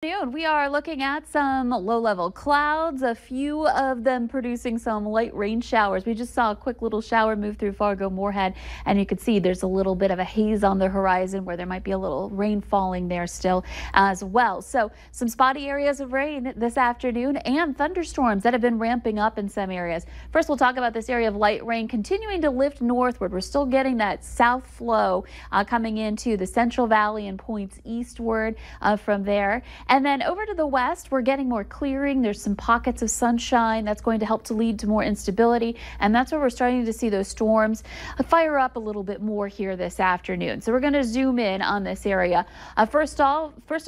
We are looking at some low-level clouds, a few of them producing some light rain showers. We just saw a quick little shower move through Fargo-Moorhead, and you can see there's a little bit of a haze on the horizon where there might be a little rain falling there still as well. So some spotty areas of rain this afternoon and thunderstorms that have been ramping up in some areas. First, we'll talk about this area of light rain continuing to lift northward. We're still getting that south flow coming into the Central Valley and points eastward from there. And then over to the west, we're getting more clearing. There's some pockets of sunshine that's going to help to lead to more instability. And that's where we're starting to see those storms fire up a little bit more here this afternoon. So we're going to zoom in on this area. First of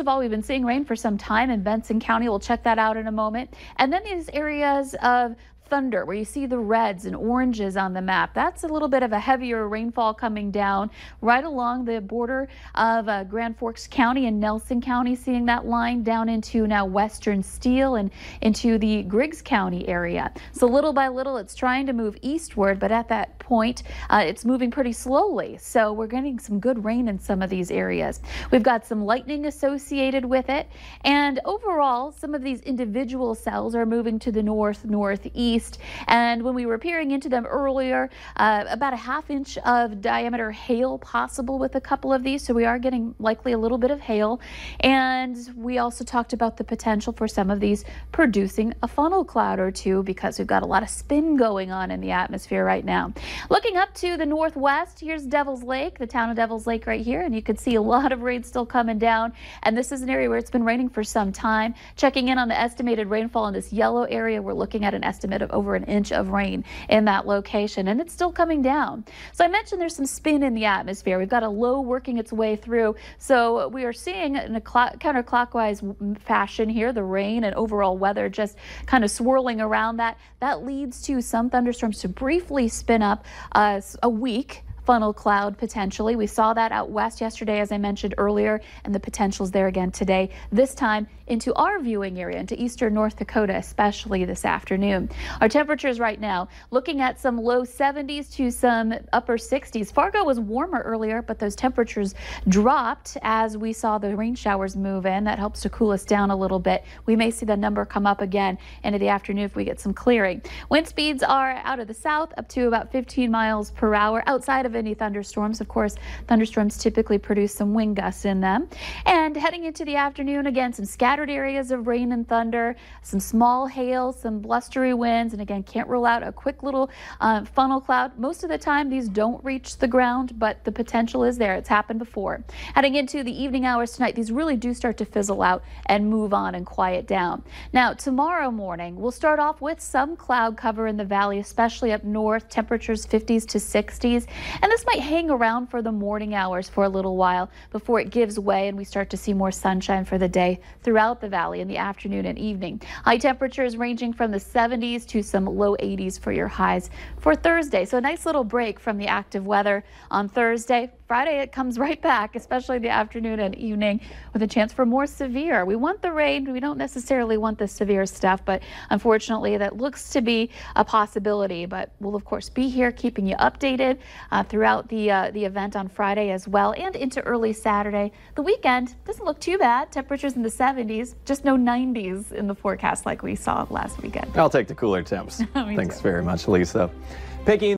all, we've been seeing rain for some time in Benson County. We'll check that out in a moment. And then these areas of thunder where you see the reds and oranges on the map. That's a little bit of a heavier rainfall coming down right along the border of Grand Forks County and Nelson County, seeing that line down into now western Steele and into the Griggs County area. So little by little it's trying to move eastward, but at that point it's moving pretty slowly. So we're getting some good rain in some of these areas. We've got some lightning associated with it, and overall some of these individual cells are moving to the northeast. And when we were peering into them earlier, about a ½ inch of diameter hail possible with a couple of these. So we are getting likely a little bit of hail. And we also talked about the potential for some of these producing a funnel cloud or two because we've got a lot of spin going on in the atmosphere right now. Looking up to the northwest, here's Devil's Lake, the town of Devil's Lake right here. And you can see a lot of rain still coming down. And this is an area where it's been raining for some time. Checking in on the estimated rainfall in this yellow area, we're looking at an estimate of over 1 inch of rain in that location, and it's still coming down. So I mentioned there's some spin in the atmosphere. We've got a low working its way through, so we are seeing in a counterclockwise fashion here the rain and overall weather just kind of swirling around that. That leads to some thunderstorms to briefly spin up a weak funnel cloud potentially. We saw that out west yesterday, as I mentioned earlier, and the potential's there again today, this time into our viewing area, into eastern North Dakota, especially this afternoon. Our temperatures right now, looking at some low 70s to some upper 60s. Fargo was warmer earlier, but those temperatures dropped as we saw the rain showers move in. That helps to cool us down a little bit. We may see the number come up again into the afternoon if we get some clearing. Wind speeds are out of the south up to about 15 miles per hour. Outside of any thunderstorms, of course, thunderstorms typically produce some wind gusts in them. And heading into the afternoon, again, some scattered areas of rain and thunder, some small hail, some blustery winds, and again, can't rule out a quick little funnel cloud. Most of the time, these don't reach the ground, but the potential is there. It's happened before. Heading into the evening hours tonight, these really do start to fizzle out and move on and quiet down. Now, tomorrow morning, we'll start off with some cloud cover in the valley, especially up north, temperatures 50s to 60s. And this might hang around for the morning hours for a little while before it gives way and we start to see more sunshine for the day throughout the valley in the afternoon and evening. High temperatures ranging from the 70s to some low 80s for your highs for Thursday. So a nice little break from the active weather on Thursday. Friday, it comes right back, especially the afternoon and evening, with a chance for more severe. We want the rain. We don't necessarily want the severe stuff, but unfortunately, that looks to be a possibility. But we'll, of course, be here keeping you updated throughout the event on Friday as well and into early Saturday. The weekend doesn't look too bad. Temperatures in the 70s, just no 90s in the forecast like we saw last weekend. I'll take the cooler temps. Thanks very much, Lisa. Picking